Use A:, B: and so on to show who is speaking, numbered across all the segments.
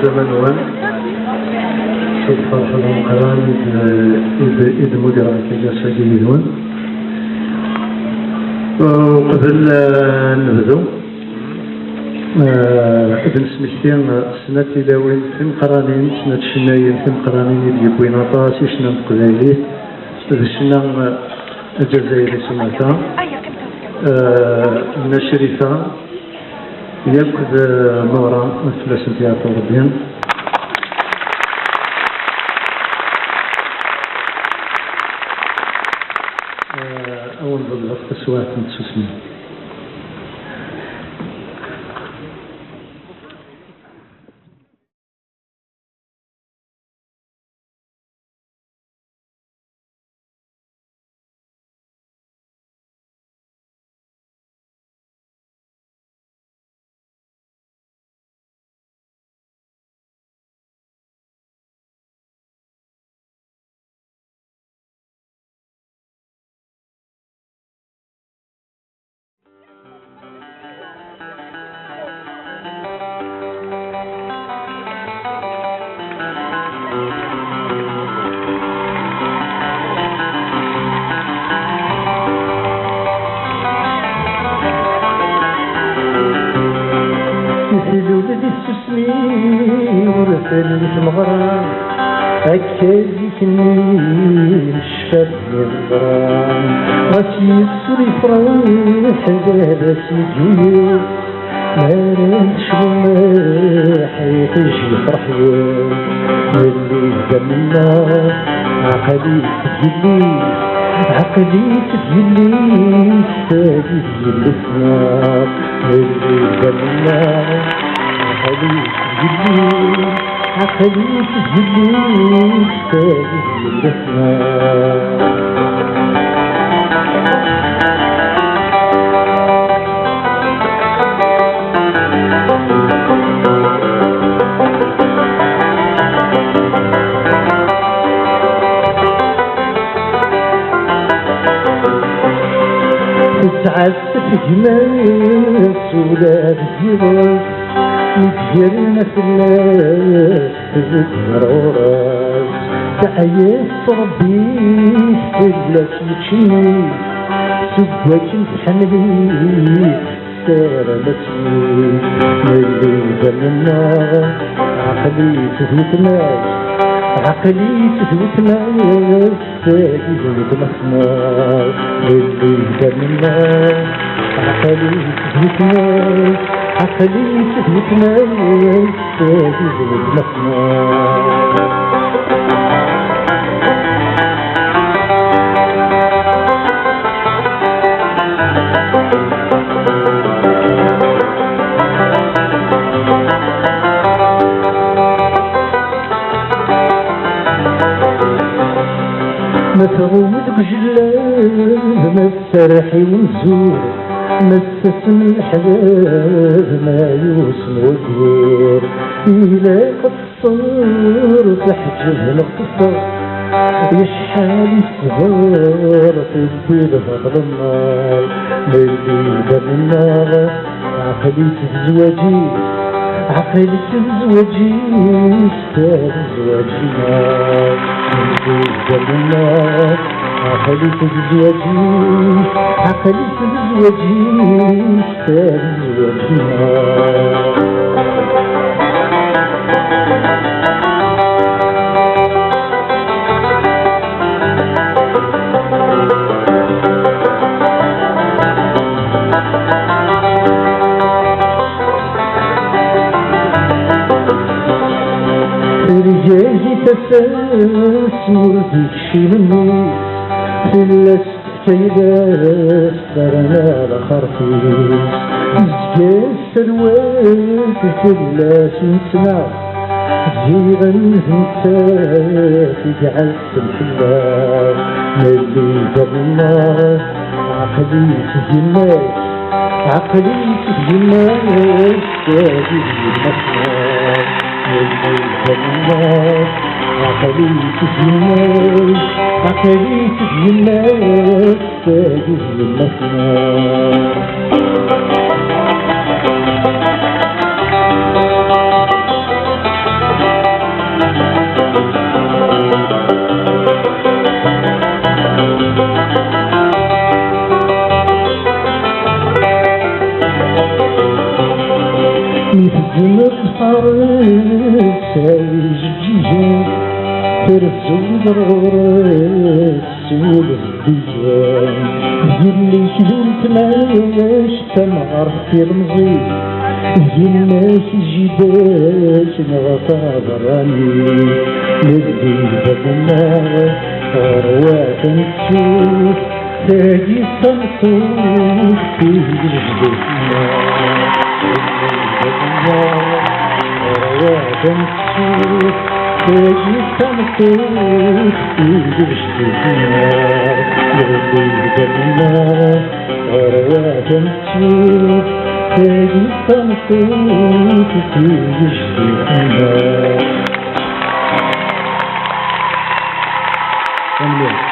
A: الزمن وان صدفة القرآن إذ مدير كجاسة جميلون وقبل نبدو ابن سمكتين سنة تلاوين في مقرانين سنة شنايين في مقرانين يديبوين عطاسي شنا مقدايليه شنا الجزائر سمعتا من الشريفة يبقى نورا مثل سنتيات ربيان أول بالغة أسوات متسوسمين
B: المغرام أكاديك النيل شفاف الغرام غاسي يسري فرح داباسي جيو مارنش وماحيت يجي فرحيان اللي دمنا عقلي تجلي عقلي تجلي سادي جلسنا اللي دمنا عقلي تجلي عقلي تجلي سادي جلسنا تعبت في جماس ولا بزيراس وتجرنا في الناس تذكر وراس تعيس ربي سبلك يتشني سبك نتحملي سارمتني اللي دمنا عقلي تهوت ناس عقلي تثبت ناس ساقي ونطمسنا اللي دمنا عقلي تثبت ناس عقلي تثبت ناس ساقي ونطمسنا مفغومة بجلال ما السرحي ونزور ما السسم الحباب ما يوسم وكبير إلا قصر تحجب نقصر يشحال الصغار تزيد فضل النار اللي دم النار عقلي تزواجي عقلي تزواجي استاذ زواجي نار دمنا عقلي تزواجي عقلي تزواجي استاذ زواجي نار رجالي تفاس ورديك شي مني فلست كيداس درنا لخرطيس زكاس سروات فلاس نسمع زيغا نزمتات جعلت الحلاس اللي درنا عقلي تجناس عقلي تجناس سادي المسناس عقلي تجناس عقلي تجناس سادي المسناس نسهر ساوي جيجان ترسو ضرورة سول الديان يلي كذلت ماش تنهار في المزيد يلناس الجباش نغطى براني نبدي بابنا أرواح نشوف تاجي الصنصوص في جبتنا أرواح نشوف تاجي الصنصوص في جبتنا نبدي بابنا أرواح نشوف تاجي الصنصوص في جبتنا.
C: I'm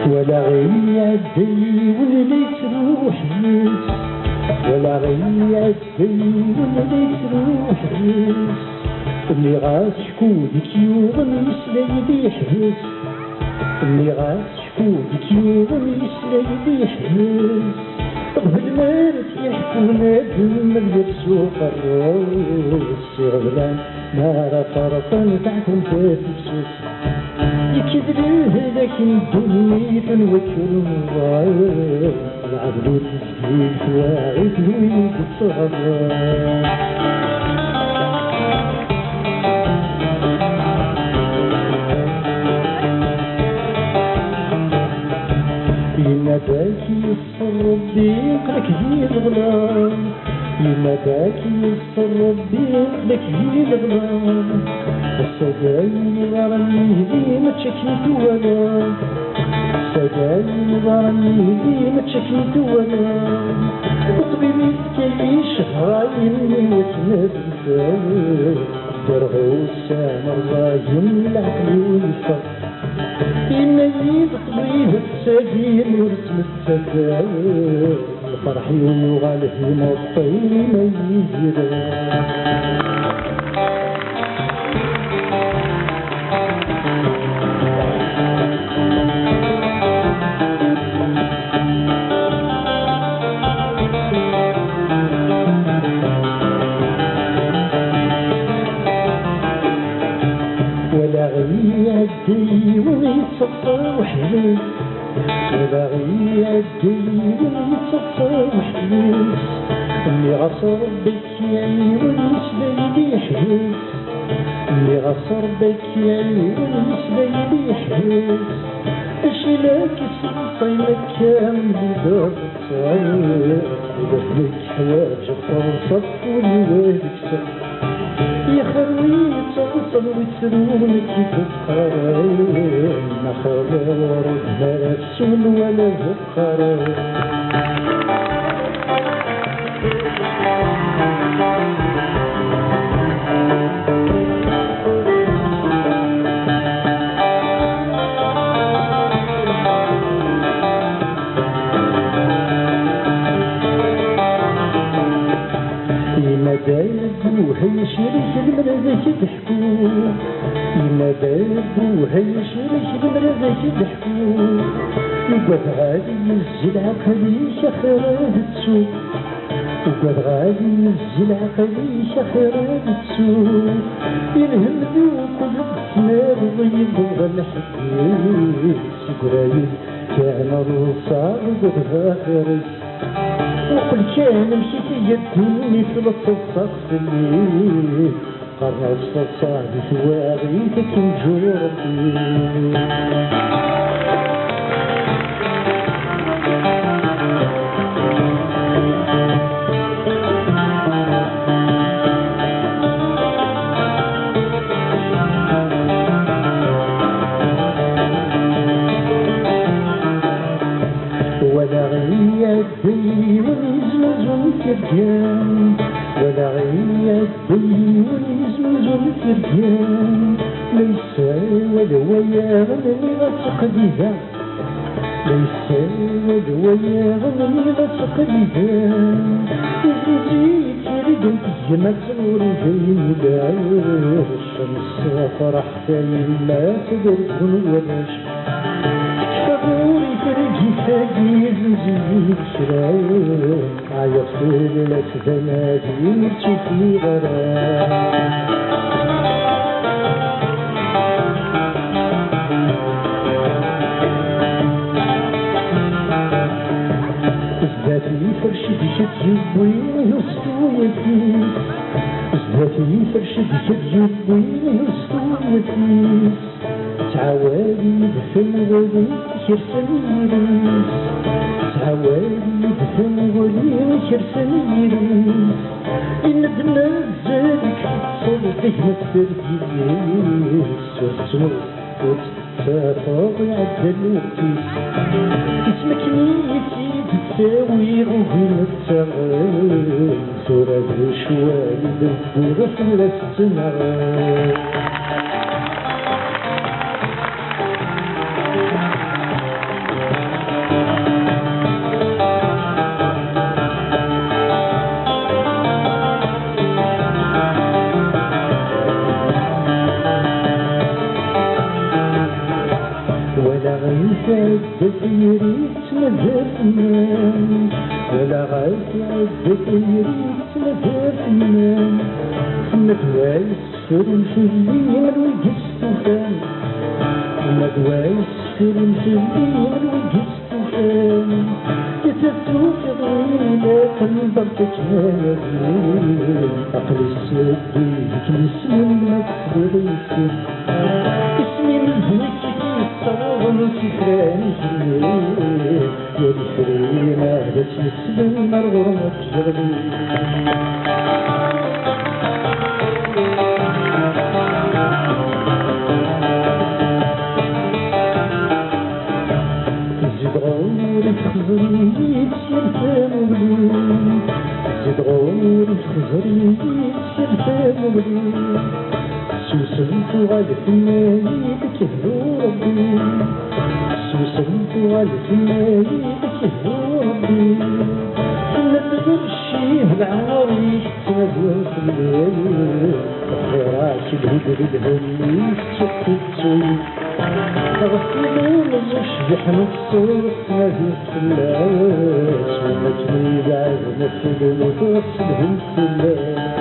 B: ولا غيادي ولا تروح يس ولا غيادي ولا تروح يس اللي غاس شكودك يوم يسلي يحبس اللي غاس شكودك يوم يسلي يحبس بالمرت يحكونا بالمرت سوق الروس غلان نار طرفا تحكم تفسوس يكذبه لكن الدنيا تنوكل الغاية العبد تسجيل فواعد ويد الصغار يناداك يسر ربي يقلك هي الغلام يناداك يسر ربي يقلك هي الغلام السجاير غرني ذي ما تشكيت ولا السجاير غرني ذي ما تشكيت ولا وطبيبي كيعيش هرايم وتنفس درغوس مرضايم العقل والفرق يميز طبيب السجين ورسم السجاير الفرح يغال في مطي يميز ولا غيادي ويتصفى وحليس ولا غيادي ويتصفى وحليس اللي غصر بك يعني ويسلي يحبس اللي غصر بك يعني ويسلي يحبس اشيلك الصيمك كامل دار الصغير ودخلك حواج الفرصة والوالك صف يخلي تصل وتسرونك تفكرين ما خلا ورد لا سون ولا فكرين وهي شريك المرضى تحكو وهي شريك المرضى تحكو وقد غادي ينزل عقلي شخيرات السوق وقد غادي ينزل عقلي شخيرات السوق يلهم ذوق وذوق ضيب والحديث قريب كان الرصاص وقد غاخرس وقل كان مشيت يدوني في الصفصف الليل قرنا الصفصف بثواغيتك وجورتي ولا غيادي ونزمزم ترجان ولا غيادي ونزمزم ترجان ليس ودويا غنمي غتقليها ليس ودويا غنمي غتقليها وزيد تريد الجنة ورجين داير الشمس فرح ما تقدر ولاش فغوري فرجي تاقيز نزيد شرايين عيطت لا تبنادي تشوفي غرام زداتي فرش ديك تجيبوين وسطو يديس زداتي فرش ديك تجيبوين وسطو يديس تعاودي دفن ولي كرسن يريس تعاودي دفن ولي كرسن يريس إن دنا زادك صوتك متفرقيس وتنوط تفاضي عدل وقتيس اسمك نيتي تساوي غوغي التغير ثورة بشوالي دبورة فلا تتنغير دفيريت مدفنان ولا غايت دفيريت مدفنان مدوايس فرن فيلين ويقستفان مدوايس فرن فيلين ويقستفان يتسوف غيلا قلبك هادين عقل السدي كنسلم ما تقدريش اسمي مزنك صاغم سكراني يا الفريمة باش نسلم الغرمة تشغلي زيد غوري تخزري تشرفان وبلي زيد غوري تخزري تشرفان وبلي سوسنت غالي مالي بكهو ربي سوسنت غالي مالي بكهو ربي لا تغشي العاري تنادوا في الليل غيراك الهدر الهني تشتتوي غفلون يشبح نصوص نادي في اللاس ونجمي بعد نفذ وتوصلهم في الليل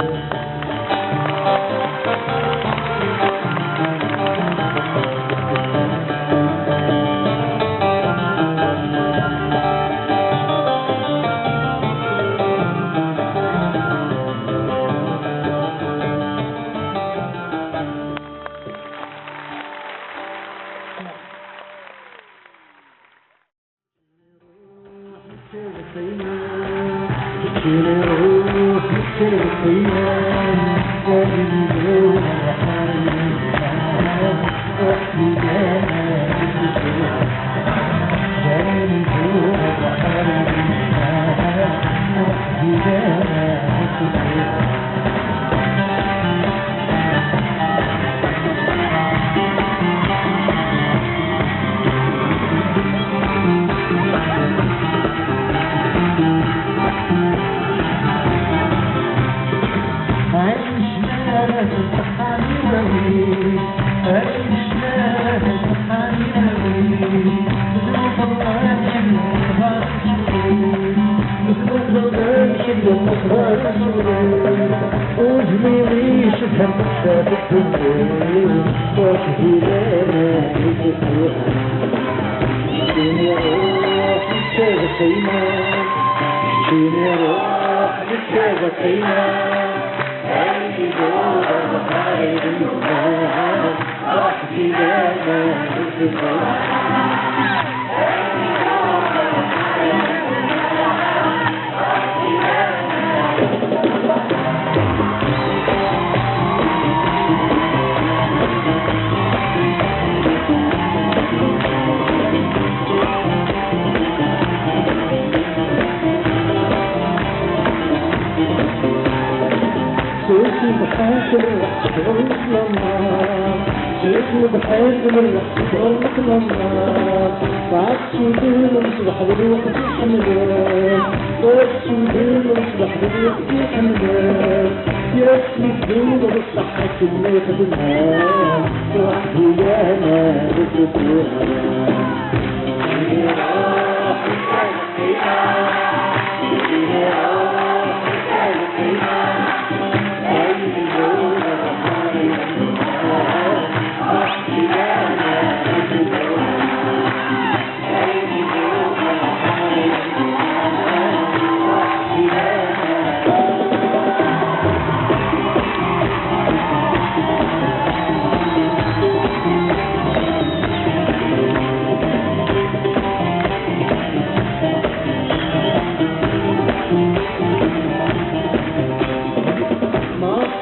C: Yeah.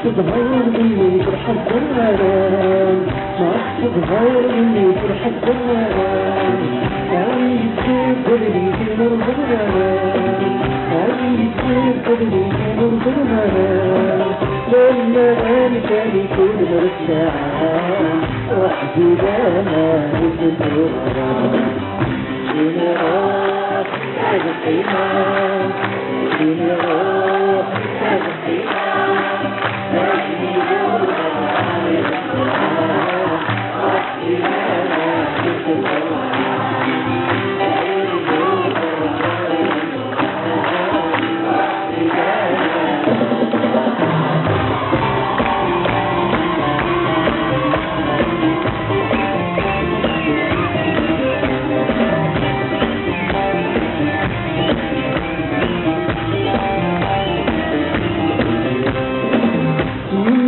B: تظهر مني فرحة الزمان ما تظهر مني فرحة الزمان أنا يصير بدري في نور الزمان أنا يصير بدري في نور الزمان لما أنا تاني كل مرتاحة وحدي لما نزل فيني روح تبقينا فيني روح تبقينا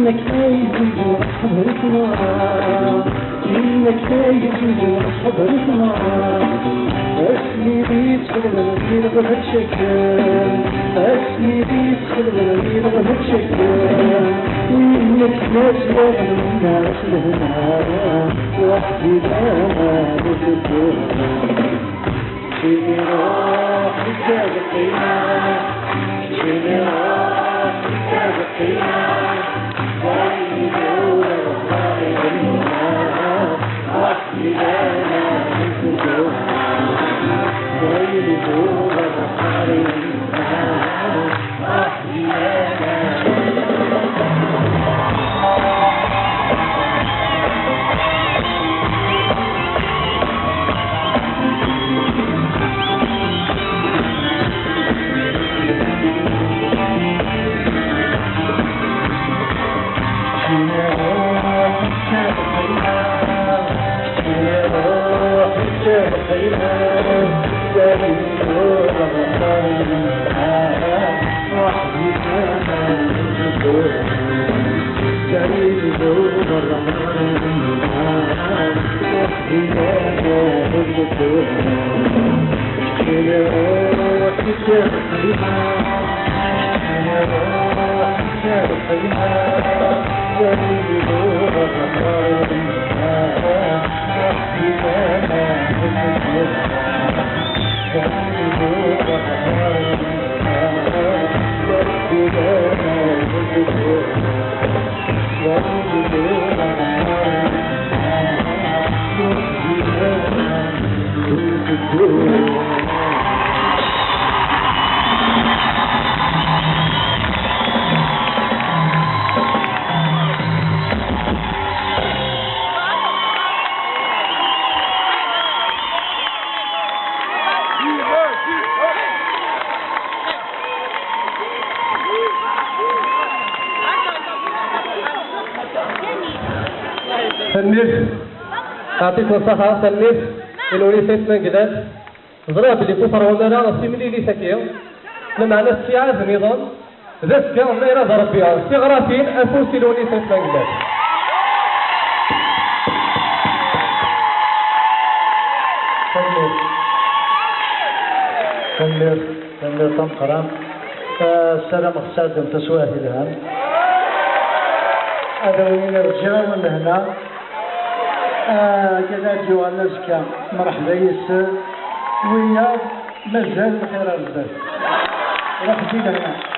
B: إنك يجوز حضرتنا إنك يجوز حضرتنا أسمي بيت خلنا نغير بهاد شكل أسمي بيت خلنا نغير بهاد شكل وإنك ناس وغنى لهنا وحدي لما نتدورنا شيني روح تبقينا شيني روح تبقينا
C: سنف أعطيك نصيحة سنف الولي سيتنا جداد ضرب اللي كفر ولا راسي ملي لي سكيو لما أنا استيعاز نظام ذاك الله يرضى ربي استغرافين أفوسي الولي سيتنا جداد
A: سنف تنقرا السلام خصاد تسواه الهام هذا وين رجع من هنا كذا جوا نزكا مرحبا يس ويا مازال بخير البال راح تجي لهنا